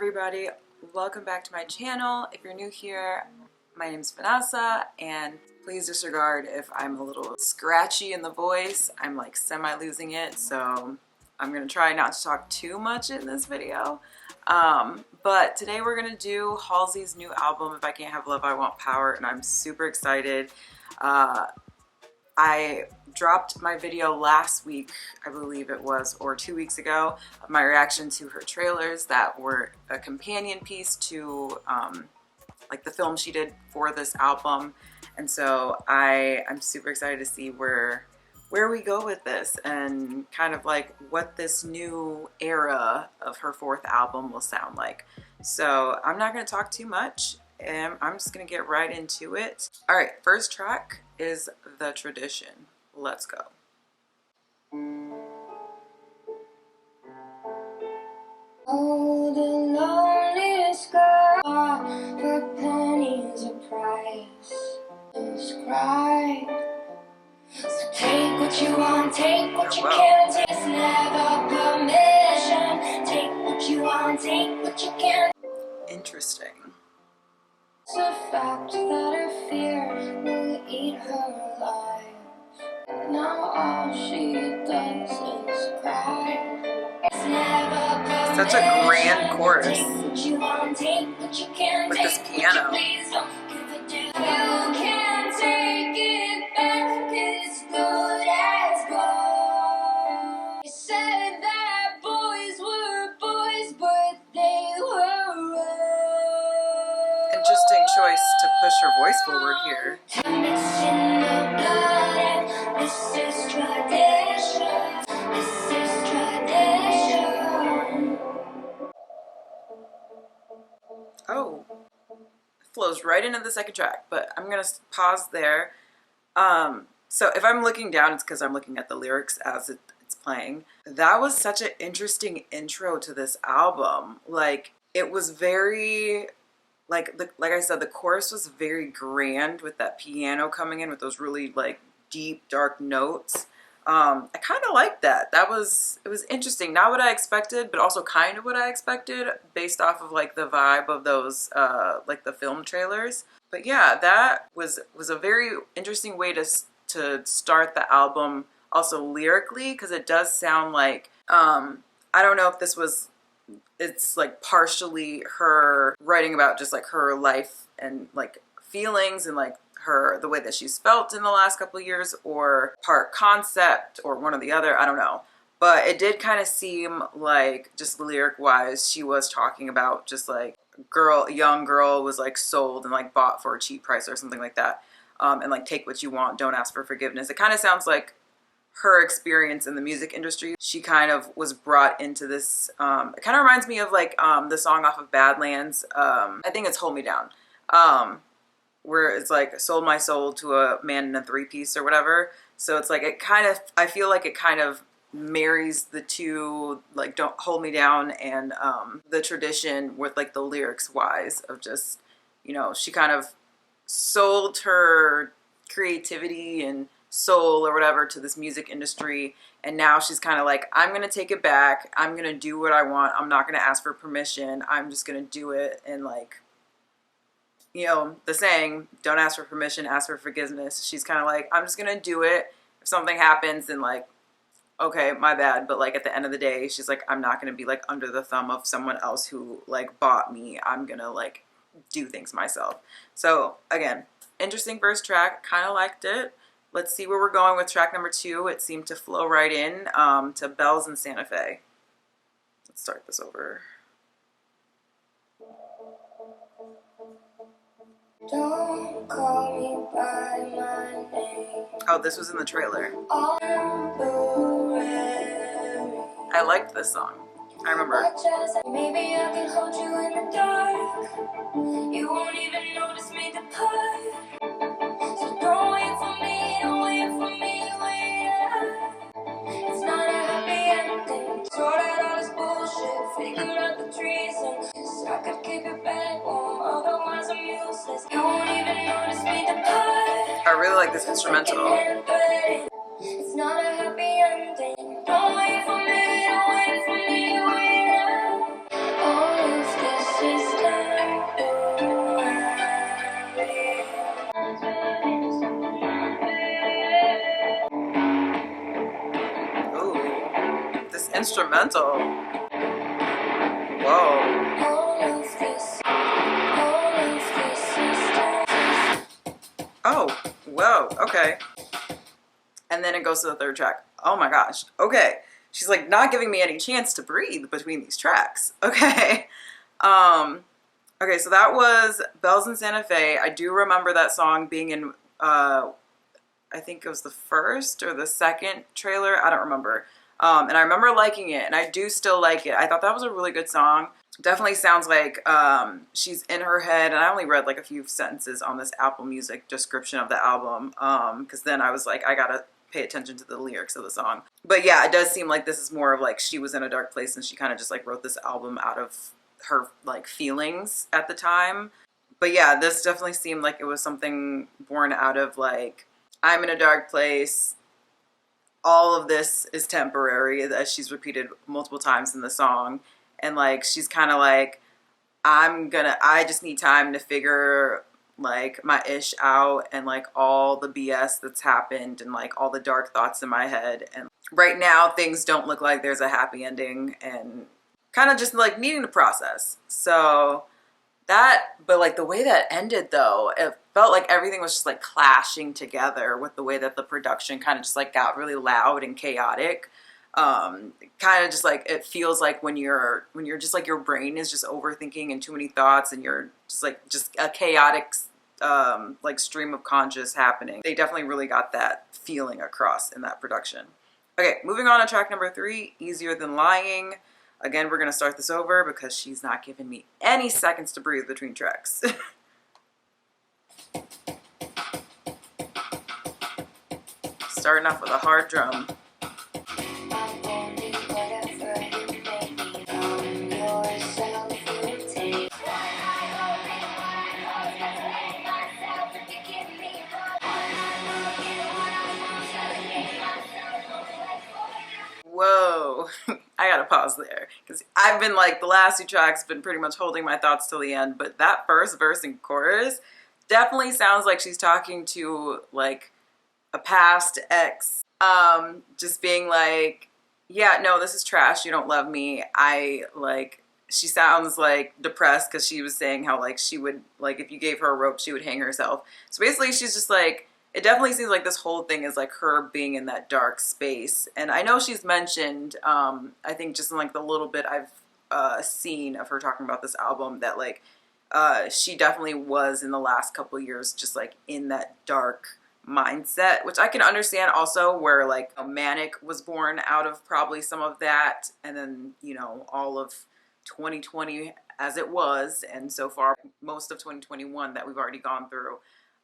everybody, welcome back to my channel. If you're new here, my name's Vanessa, and please disregard if I'm a little scratchy in the voice. I'm like semi-losing it, so I'm gonna try not to talk too much in this video. But today we're gonna do Halsey's new album, If I Can't Have Love, I Want Power, and I'm super excited. I dropped my video last week, I believe it was, or 2 weeks ago, of my reaction to her trailers that were a companion piece to like the film she did for this album. And so I'm super excited to see where we go with this and kind of like what this new era of her fourth album will sound like. So I'm not going to talk too much, and I'm just going to get right into it. All right, first track is The Tradition. Let's go. Oh, the loneliest girl for pennies a price is cry. So take what you want, take what you can. It's never permission. Take what you want, take what you can. Interesting. It's a fact that her fear will eat her alive. Now all she does is cry. It's never permission. Such a grand chorus take what you want, take what you can. with this piano. Please don't give it to you. Can't take it back. It's good as gold. You said that boys were boys, but they were wrong. Interesting choice to push her voice forward here. It's in the blood, and this is tradition. This is tradition. Oh, it flows right into the second track, but I'm gonna pause there. So if I'm looking down, it's because I'm looking at the lyrics as it's playing. That was such an interesting intro to this album. Like, it was very, like I said, the chorus was very grand with that piano coming in with those really like deep, dark notes. I kind of liked that. It was interesting. Not what I expected, but also kind of what I expected based off of like the vibe of those, like the film trailers. But yeah, that was a very interesting way to start the album. Also lyrically, because it does sound like, I don't know if it's like partially her writing about just like her life and like feelings and like the way that she's felt in the last couple of years, or part concept, or one or the other. I don't know, but it did kind of seem like, just lyric wise, she was talking about just like a young girl was like sold and like bought for a cheap price or something like that, and like take what you want, don't ask for forgiveness. It kind of sounds like her experience in the music industry. She kind of was brought into this, it kind of reminds me of like the song off of Badlands, I think it's Hold Me Down, where it's like sold my soul to a man in a three-piece or whatever. So it's like, I feel like it kind of marries the two, like Don't Hold Me Down and The Tradition, with like the lyrics wise of just, you know, she kind of sold her creativity and soul or whatever to this music industry, and now she's kind of like, I'm gonna take it back, I'm gonna do what I want, I'm not gonna ask for permission, I'm just gonna do it. And like, you know, the saying, don't ask for permission, ask for forgiveness. She's kind of like, I'm just gonna do it. If something happens, then like, okay, my bad. But like at the end of the day, she's like, I'm not gonna be like under the thumb of someone else who like bought me. I'm gonna like do things myself. So again, interesting first track, kind of liked it. Let's see where we're going with track number 2. It seemed to flow right in to Bells in Santa Fe. Let's start this over. Don't call me by my name. Oh, this was in the trailer. I liked this song. I remember. Maybe I can hold you in the dark. You won't even notice me depart. So don't wait for me, don't wait for me, wait up. It's not a happy ending. Sort out all this bullshit, figure out the treason. So I could keep it back warm, otherwise I'm useless. You won't even notice me depart. I really like this instrumental. It's not a happy ending. Don't wait for me, wait up. All of this instrumental. Whoa. Oh, whoa, okay. And then it goes to the third track. Oh my gosh. Okay. She's like not giving me any chance to breathe between these tracks. Okay. Okay, so that was Bells in Santa Fe. I do remember that song being in I think it was the first or the second trailer. I don't remember. And I remember liking it, and I do still like it. I thought that was a really good song. Definitely sounds like she's in her head, and I only read like a few sentences on this Apple Music description of the album, because then I was like, I gotta pay attention to the lyrics of the song. But yeah, it does seem like this is more of like she was in a dark place and she kind of just like wrote this album out of her like feelings at the time. But yeah, this definitely seemed like it was something born out of like, I'm in a dark place, all of this is temporary, as she's repeated multiple times in the song. And like she's kind of like, I just need time to figure like my ish out and like all the BS that's happened and like all the dark thoughts in my head. And right now things don't look like there's a happy ending, and kind of just like needing to process. So that, but like the way that ended though, it felt like everything was just like clashing together with the way that the production kind of just like got really loud and chaotic. Kind of just like, it feels like when you're just like your brain is just overthinking and too many thoughts and you're just like just a chaotic like stream of conscious happening. They definitely really got that feeling across in that production. Okay, moving on to track number 3, Easier Than Lying. Again, we're gonna start this over because she's not giving me any seconds to breathe between tracks. Starting off with a hard drum. Whoa, I gotta pause there because I've been like, the last 2 tracks been pretty much holding my thoughts till the end, but that first verse and chorus definitely sounds like she's talking to like a past ex, just being like, yeah, no, this is trash, you don't love me. I like, she sounds like depressed because she was saying how like she would, like if you gave her a rope she would hang herself. So basically she's just like, it definitely seems like this whole thing is like her being in that dark space. And I know she's mentioned, I think just in like the little bit I've seen of her talking about this album, that like she definitely was in the last couple of years just like in that dark mindset, which I can understand also, where like a Manic was born out of probably some of that. And then, you know, all of 2020 as it was, and so far most of 2021 that we've already gone through.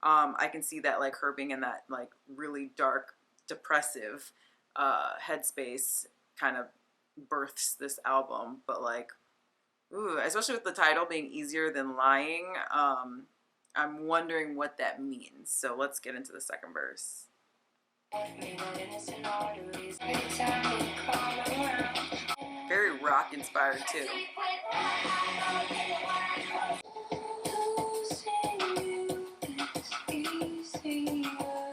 I can see that like her being in that like really dark, depressive headspace kind of births this album. But like, ooh, especially with the title being Easier Than Lying, I'm wondering what that means. So let's get into the second verse. Very rock inspired too.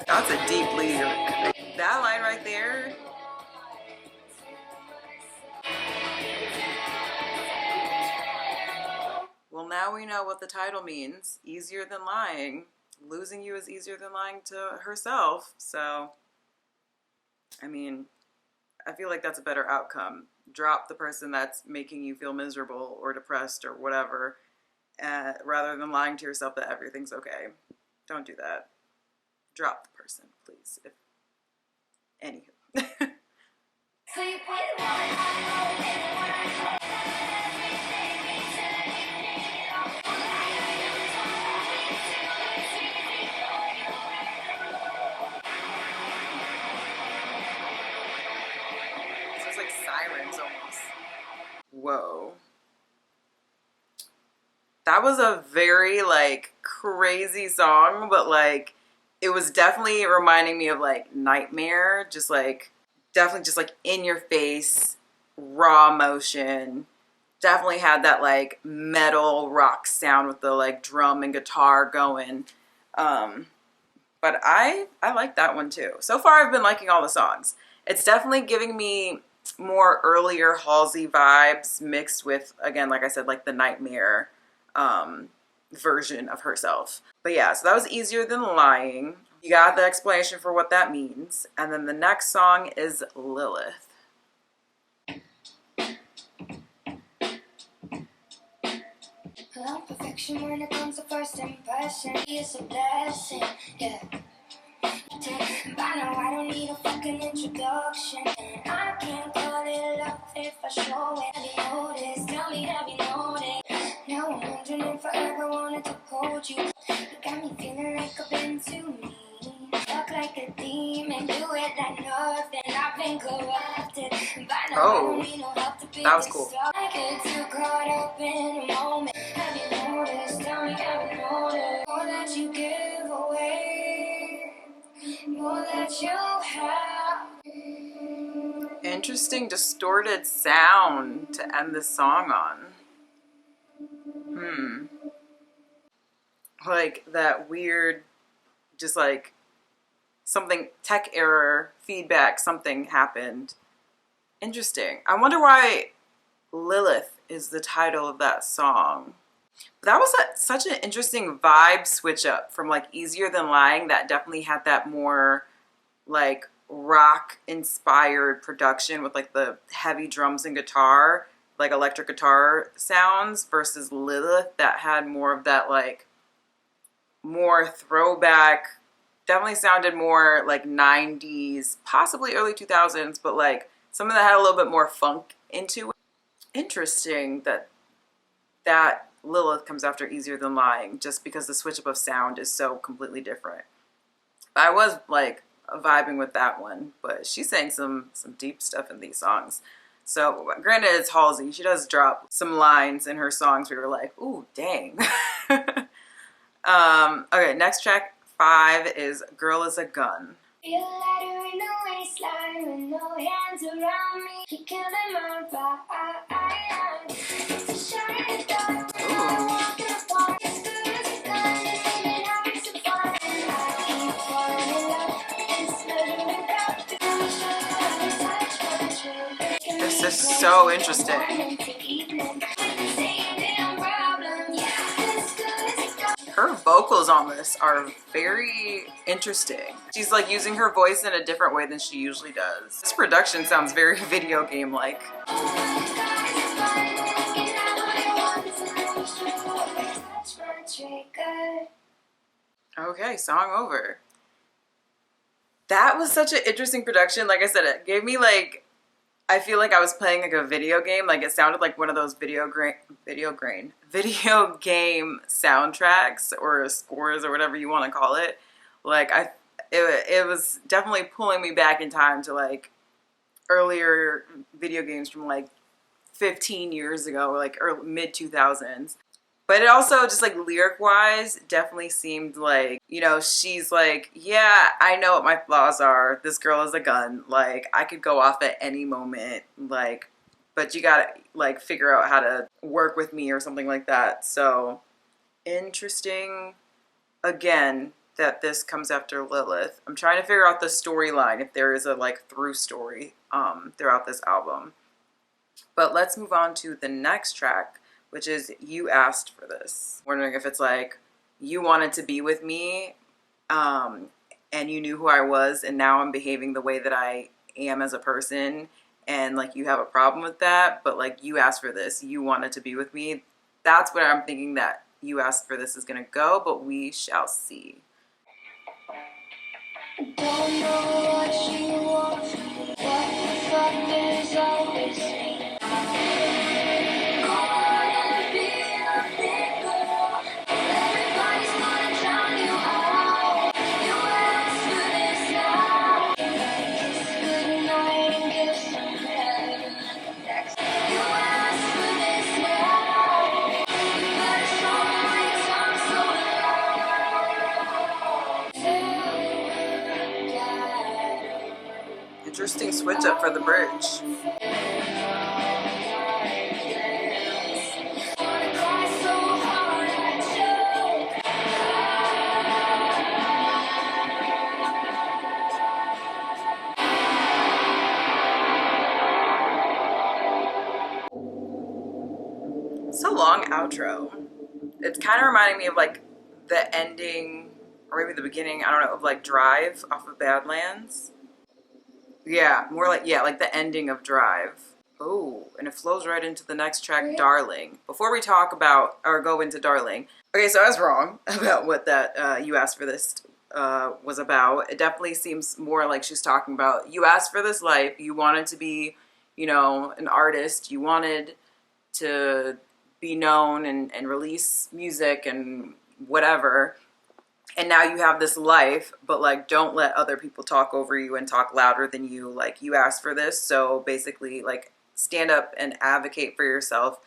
That's a deep lyric. That line right there. Well, now we know what the title means. Easier than lying. Losing you is easier than lying to herself. So, I mean, I feel like that's a better outcome. Drop the person that's making you feel miserable or depressed or whatever, rather than lying to yourself that everything's okay. Don't do that. Drop the person, please. Anywho. So it's like sirens almost. Whoa. That was a very like crazy song, but like it was definitely reminding me of like Nightmare, just like definitely just like in your face, raw motion. Definitely had that like metal rock sound with the like drum and guitar going. But I like that one too. So far I've been liking all the songs. It's definitely giving me more earlier Halsey vibes mixed with, again, like I said, like the nightmare version of herself. But yeah, so that was Easier Than Lying. You got the explanation for what that means. And then the next song is Lilith. Love perfection when it comes to first impression. It's a blessing, yeah. By now I don't need a fucking introduction. I can't call it love if I show it. Have you noticed? Tell me, have you noticed? Now I'm wondering if I ever wanted to hold you. You got me feeling like I've been too mean. Fuck like a demon, do it like nothing. I've been corrupted. By now I don't need no help to be that was cool. I get too caught up in a moment. Have you noticed? Tell me, have you noticed? All that you give away, more that you have. Interesting distorted sound to end the song on. Like that weird, just like something, tech error, feedback, something happened. Interesting. I wonder why Lilith is the title of that song. But that was such an interesting vibe switch up from like Easier Than Lying. That definitely had that more like rock inspired production with like the heavy drums and guitar, like electric guitar sounds, versus Lilith that had more of that like more throwback, definitely sounded more like 90s, possibly early 2000s, but like some of that had a little bit more funk into it. Interesting that Lilith comes after Easier Than Lying, just because the switch up of sound is so completely different. I was like vibing with that one, but she's saying some deep stuff in these songs. So granted, it's Halsey. She does drop some lines in her songs where you're like, ooh, dang. Okay, next track 5 is Girl Is a Gun. Feel lighter in the waistline with no hands around me. He killed him on fire. It's a shining gun. I walk in the park. It's good as a gun. It's been having some fun. I keep falling in love. It's measuring up. Let me show you how to touch my tree. This is so interesting. Her vocals on this are very interesting. She's like using her voice in a different way than she usually does. This production sounds very video game like. Okay, song over. That was such an interesting production. Like I said, it gave me like, I feel like I was playing like a video game. Like it sounded like one of those video game soundtracks or scores or whatever you want to call it. Like it was definitely pulling me back in time to like earlier video games from like 15 years ago, like early, mid 2000s. But it also just like lyric wise definitely seemed like, you know, she's like, yeah, I know what my flaws are. This girl is a gun. Like I could go off at any moment. Like, but you gotta like figure out how to work with me or something like that. So interesting again that this comes after Lilith. I'm trying to figure out the storyline, if there is a like through story throughout this album. But let's move on to the next track, which is You Asked for This. Wondering if it's like you wanted to be with me and you knew who I was and now I'm behaving the way that I am as a person and like you have a problem with that, but like you asked for this, you wanted to be with me. That's what I'm thinking that You Asked for This is gonna go, but we shall see. Don't know what you want, what the fuck is always me. Gonna be a big girl, everybody's gonna drown you out. You asked for this now, kiss goodnight and give some heaven next. You asked for this now, you better show me when you talk so loud. Interesting switch up for the bridge. long outro. It's kind of reminding me of like the ending, or maybe the beginning, I don't know, of like Drive off of Badlands. Yeah, more like, yeah, like the ending of Drive. Oh, and it flows right into the next track, Darling. Before we talk about, or go into Darling, okay, so I was wrong about what that You Asked for This was about. It definitely seems more like she's talking about, you asked for this life, you wanted to be, you know, an artist, you wanted to be known and release music and whatever, and now you have this life, but like don't let other people talk over you and talk louder than you. Like, you asked for this, so basically like stand up and advocate for yourself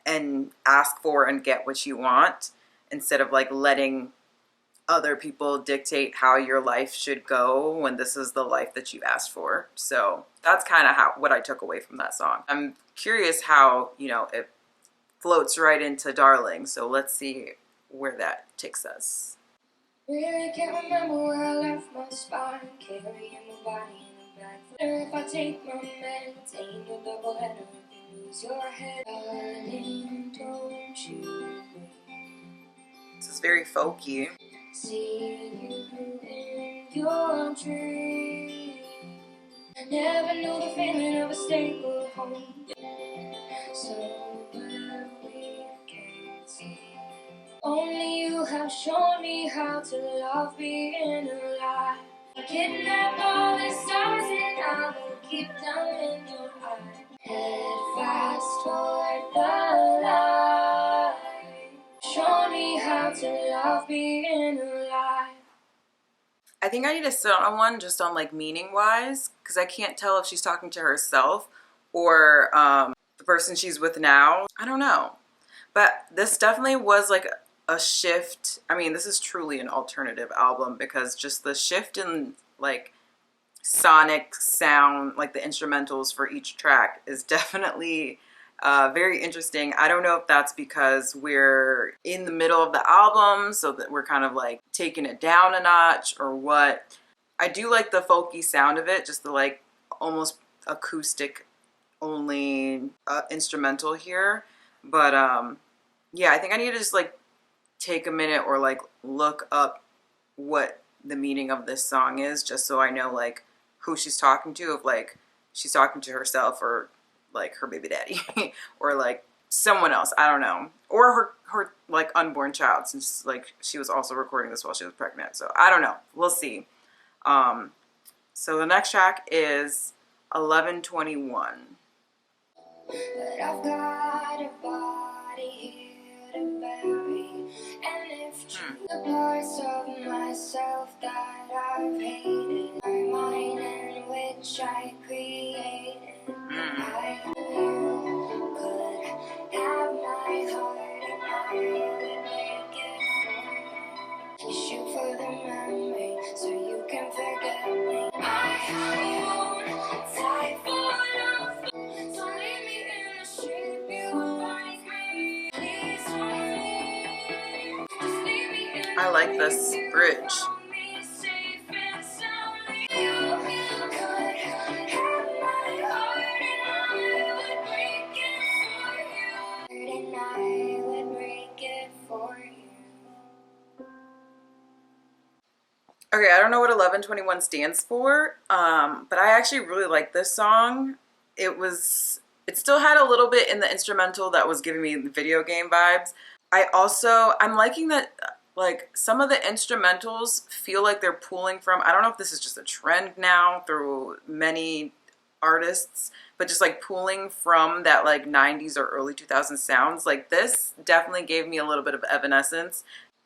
and ask for and get what you want, instead of like letting other people dictate how your life should go when this is the life that you asked for. So that's kind of how what I took away from that song. I'm curious how, you know, it floats right into Darling, so let's see where that takes us. Really can't remember where I left my spine, carrying my body in a bag. If I take my meds, ain't no double header if you lose your head. Darling, don't you This is very folky. see you in your dream? I never knew the feeling of a stable home, somewhere we can see. Only you have shown me how to love being alive. Kidnap all the stars and I will keep them in your eyes. Head fast toward the light. Show me how to love being alive. I think I need to sit on one just on like meaning wise, because I can't tell if she's talking to herself or the person she's with now. I don't know. But this definitely was like a shift. I mean, this is truly an alternative album, because just the shift in like sonic sound, like the instrumentals for each track, is definitely very interesting. I don't know if that's because we're in the middle of the album, so that we're kind of like taking it down a notch, or what. I do like the folky sound of it, just the like almost acoustic only instrumental here. But yeah, I think I need to just like take a minute or like look up what the meaning of this song is, just so I know like who she's talking to, if like she's talking to herself or like her baby daddy or like someone else, I don't know, or her like unborn child, since like she was also recording this while she was pregnant. So I don't know, we'll see. So the next track is 1121. But I've got a body here to bury, and if true, the parts of myself that I've hated are mine, and which I created. I you could have my heart, and I would make it for you. Shoot for the memory, so you can forget me. I won't die for love. Don't leave me in the shape you want me. Please don't leave. Just leave me in I like this bridge. me safe and soundly. You could have my heart and I would break it for you. And I would break it for you. Okay, I don't know what 1121 stands for, but I actually really like this song. It still had a little bit in the instrumental that was giving me the video game vibes. I'm liking that like some of the instrumentals feel like they're pulling from, I don't know if this is just a trend now through many artists, but just like pulling from that like 90s or early 2000s sounds. Like this definitely gave me a little bit of Evanescence.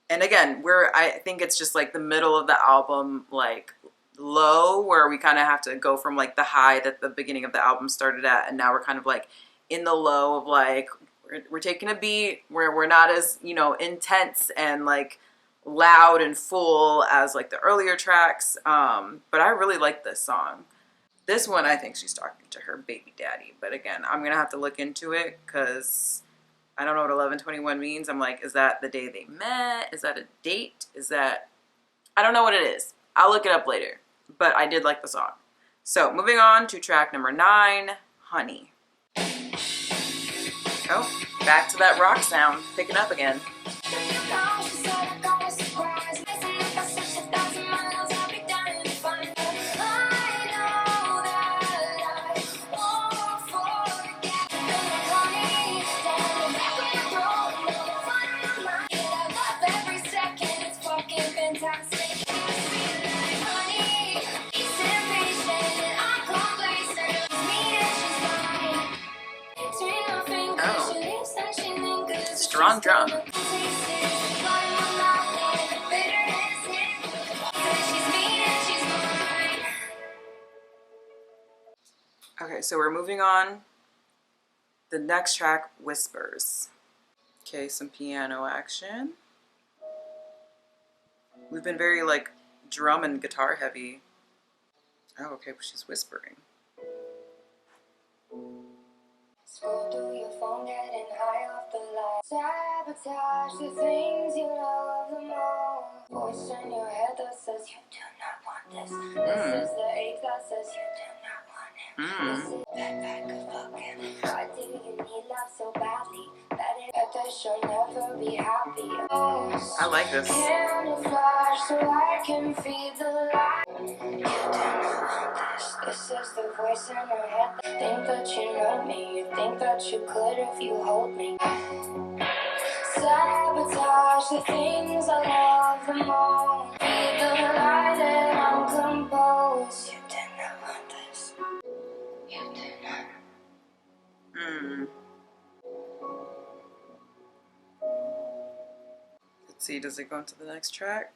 And again, I think it's just like the middle of the album, like low, where we kind of have to go from like the high that the beginning of the album started at, and now we're kind of like in the low of like we're taking a beat where we're not as, you know, intense and like loud and full as like the earlier tracks. But I really like this song. This one, I think she's talking to her baby daddy, but again, I'm gonna have to look into it because I don't know what 1121 means. I'm like, is that the day they met? Is that a date? Is that, I don't know what it is. I'll look it up later, but I did like the song. So moving on to track number 9, Honey. Oh, Back to that rock sound, picking up again. Strong drum. Okay, so we're moving on. The next track, Whispers. Okay, some piano action. We've been very like drum and guitar heavy. Oh, okay, but she's whispering. Scroll through your phone, getting high off the light. Sabotage the things you love the most. Voice in your head that says you do not want this. This is the ache that says you do not want it. This is backpack of fucking. Why do you need love so badly? That this you'll never be happy. Oh, I like this. camouflage so I can feed the light. You do not want this. This is the voice in your head. Think that you know me. You think that you could if you hold me. Sabotage the things I love the most. Feed the light and I'm composed. You did not want this. You did not. Let's see, does it go into the next track?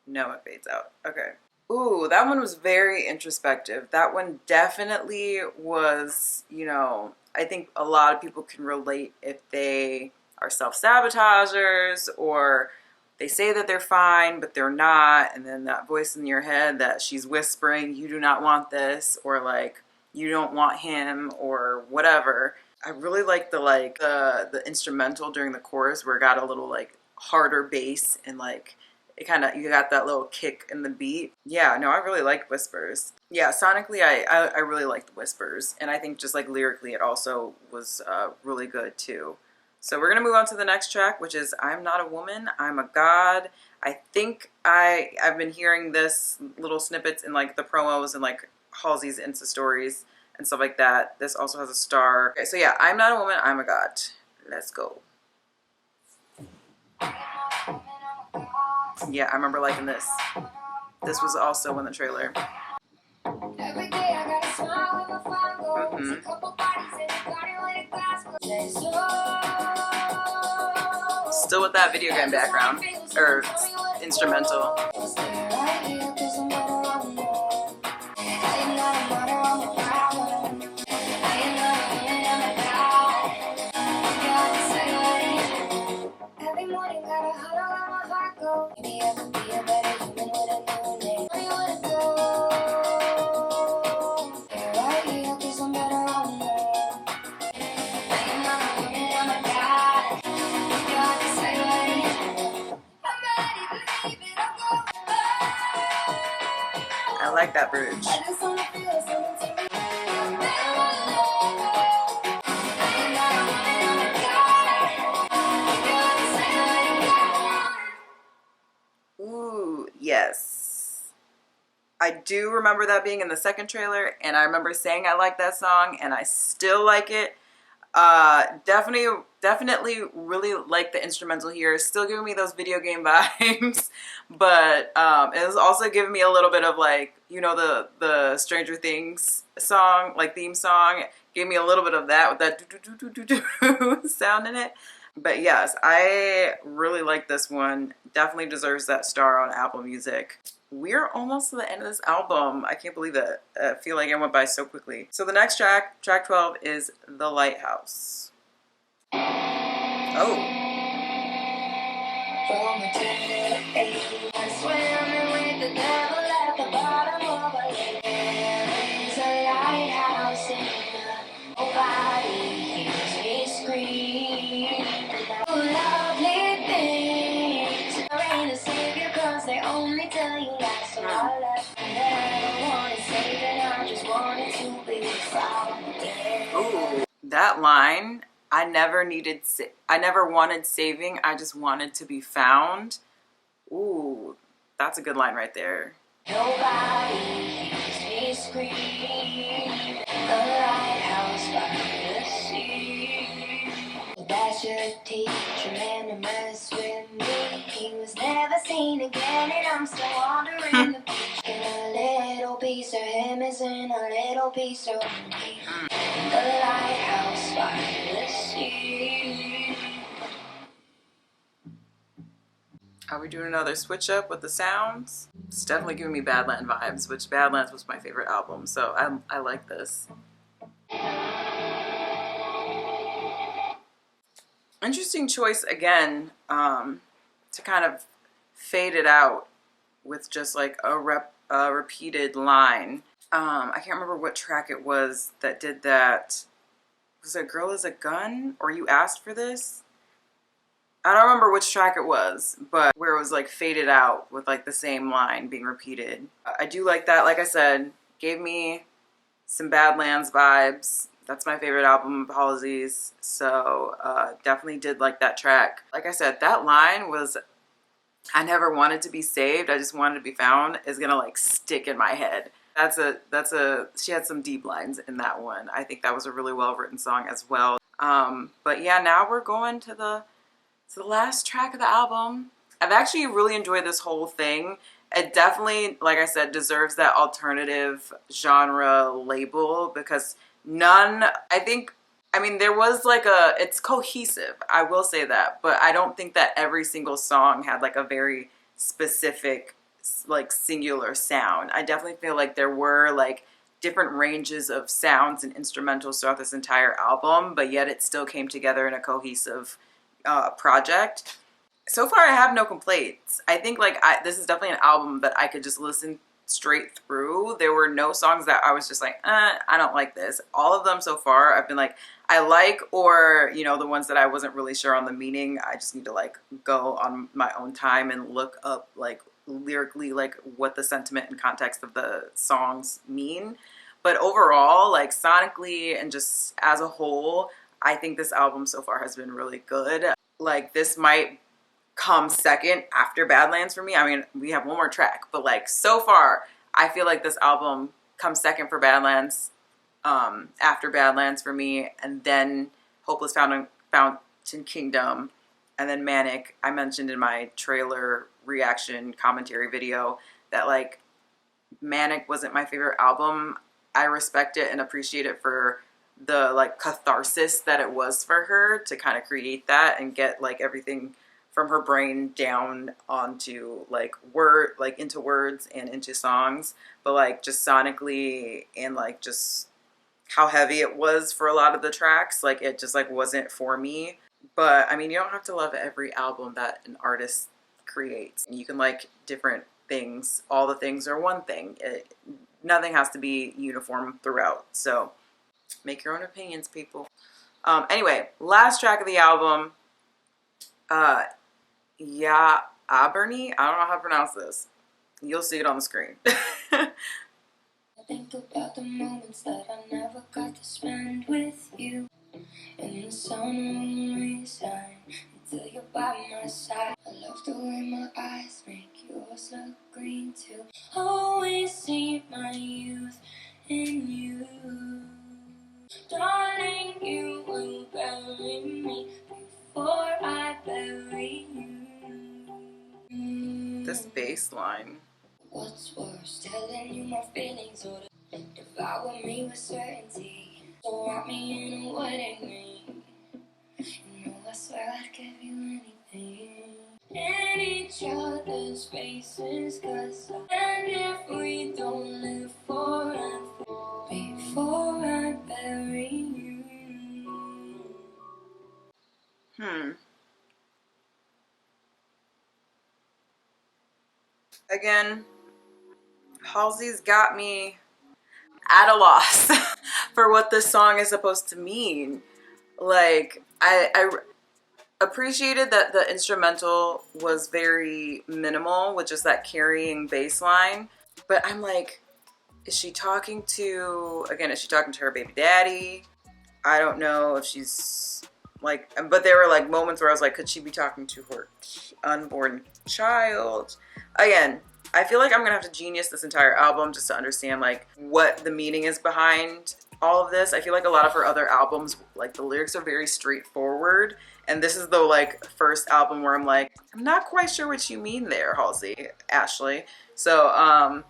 No, it fades out. Okay. Ooh, that one was very introspective. That one definitely was, you know, I think a lot of people can relate if they are self-sabotagers or they say that they're fine, but they're not. And then that voice in your head that she's whispering, you do not want this, or like, you don't want him, or whatever. I really like the instrumental during the chorus where it got a little like harder bass and like it kind of, you got that little kick in the beat. Yeah, no, I really like Whispers. Yeah, sonically I really like the Whispers, and I think just like lyrically it also was really good too. So we're gonna move on to the next track, which is I'm Not a Woman, I'm a God. I think I've been hearing this little snippets in like the promos and like Halsey's Insta stories and stuff like that. This also has a star. Okay, so yeah, I'm not a woman, I'm a God. Let's go. Yeah, I remember liking this. This was also in the trailer. Every day I gotta smile with my phone goes. A couple bodies in the garden with a glass. Still with that video game background, or instrumental. Every morning gotta huddle where my heart goes. Maybe I could be a better human with a new name. Where you wanna go? You're right here 'cause I'm better on my own. I am not a woman, I'm a God. You got to say what you do. I'm ready, believe it, I'll go. I like that bridge. I just wanna feel something to me. I'm better on my own. I am not a woman, I'm a God. You got to say what you do. Ooh, yes. I do remember that being in the second trailer, and I remember saying I like that song, and I still like it. Definitely really like the instrumental here. It's still giving me those video game vibes, but it was also giving me a little bit of like, you know, the Stranger Things song, like theme song. Gave me a little bit of that with that do sound in it. But yes, I really like this one. Definitely deserves that star on Apple Music. We're almost to the end of this album. I can't believe it. I feel like it went by so quickly. So the next track, track 12, is The Lighthouse. Oh. From the 10 to 8, I'm swimming with the devil at the bottom of a lake. There's a lighthouse in the nobody hears me scream. Lovely things. There ain't a savior 'cause they only tell you lies. So I left and I don't want to save it. I just wanted to be found. Ooh. That line, I never wanted saving, I just wanted to be found. Ooh, that's a good line right there. Nobody hears me scream. The lighthouse by the sea. That should teach a man to mess with me. He was never seen again, and I'm still wandering the beach. And a little piece of him is in a little piece of me. The lighthouse by the sea. Are we doing another switch up with the sounds? It's definitely giving me Badland vibes, which Badlands was my favorite album, so I like this. Interesting choice again, to kind of fade it out with just like a repeated line. I can't remember what track it was that did that. Was it Girl Is a Gun? Or You Asked for This? I don't remember which track it was, but where it was like faded out with like the same line being repeated. I do like that. Like I said, gave me some Badlands vibes. That's my favorite album of Halsey's, so definitely did like that track. Like I said, that line was, I never wanted to be saved, I just wanted to be found, is gonna like stick in my head. She had some deep lines in that one. I think that was a really well written song as well. But yeah, now we're going to the last track of the album. I've actually really enjoyed this whole thing. It definitely, like I said, deserves that alternative genre label because I mean, there was like it's cohesive, I will say that, but I don't think that every single song had like a very specific, like singular sound. I definitely feel like there were like different ranges of sounds and instrumentals throughout this entire album, but yet it still came together in a cohesive project. So far, I have no complaints. I think like this is definitely an album that I could just listen straight through. There were no songs that I was just like, I don't like this. All of them so far, I've been like, I like, or, you know, the ones that I wasn't really sure on the meaning, I just need to like go on my own time and look up like lyrically like what the sentiment and context of the songs mean. But overall, like sonically and just as a whole, I think this album so far has been really good. Like this might come second after Badlands for me. I mean, we have one more track, but like so far, I feel like this album comes second for Badlands, after Badlands for me, and then Hopeless Fountain Kingdom, and then Manic. I mentioned in my trailer reaction commentary video that like Manic wasn't my favorite album. I respect it and appreciate it for the like catharsis that it was for her to kind of create that and get like everything from her brain down onto like into words and into songs, but like just sonically and like just how heavy it was for a lot of the tracks, like it just like wasn't for me. But I mean, you don't have to love every album that an artist creates. You can like different things. All the things are one thing. Nothing has to be uniform throughout. So make your own opinions, people. Anyway, last track of the album, yeah, Abernie. I don't know how to pronounce this. You'll see it on the screen. I think about the moments that I never got to spend with you. And the sun won't resign until you're by my side. I love the way my eyes make yours look green too. Always see my youth in you. Darling, you will bury me before I bury you. This bass line. What's worse, telling you my feelings or to devour me with certainty? So wrap me in a wedding ring. You know I swear I'd give you anything. In each other's faces, cause and if we don't live forever, before I bury you. Again, Halsey's got me at a loss for what this song is supposed to mean. Like, I appreciated that the instrumental was very minimal with just that carrying bass line. But I'm like, is she talking to her baby daddy? I don't know if she's like, but there were like moments where I was like, could she be talking to her unborn child? Again, I feel like I'm gonna have to genius this entire album just to understand like what the meaning is behind all of this. I feel like a lot of her other albums, like the lyrics are very straightforward, and this is the like first album where I'm like, I'm not quite sure what you mean there, Halsey, Ashley. So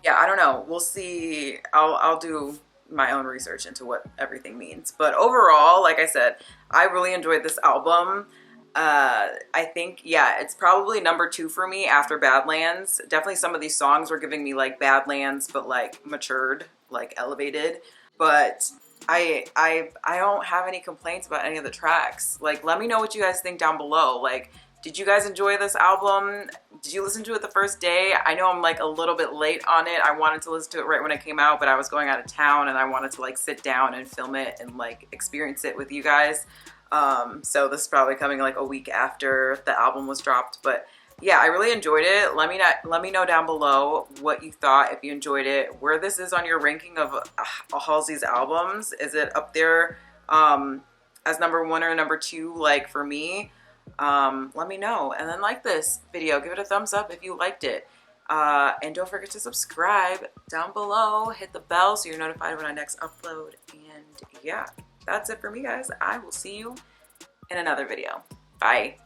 yeah, I don't know. We'll see. I'll do my own research into what everything means. But overall, like I said, I really enjoyed this album. I think, yeah, it's probably number 2 for me after Badlands. Definitely some of these songs were giving me like Badlands, but like matured, like elevated. But I don't have any complaints about any of the tracks. Like, let me know what you guys think down below. Like, did you guys enjoy this album? Did you listen to it the first day? I know I'm like a little bit late on it. I wanted to listen to it right when it came out, but I was going out of town and I wanted to like sit down and film it and like experience it with you guys. So this is probably coming like a week after the album was dropped, but yeah, I really enjoyed it. Let me know down below what you thought, if you enjoyed it, where this is on your ranking of Halsey's albums. Is it up there as number 1 or number 2, like for me? Let me know. And then like this video, give it a thumbs up if you liked it. And don't forget to subscribe down below. Hit the bell so you're notified when I next upload. And yeah, that's it for me, guys. I will see you in another video. Bye.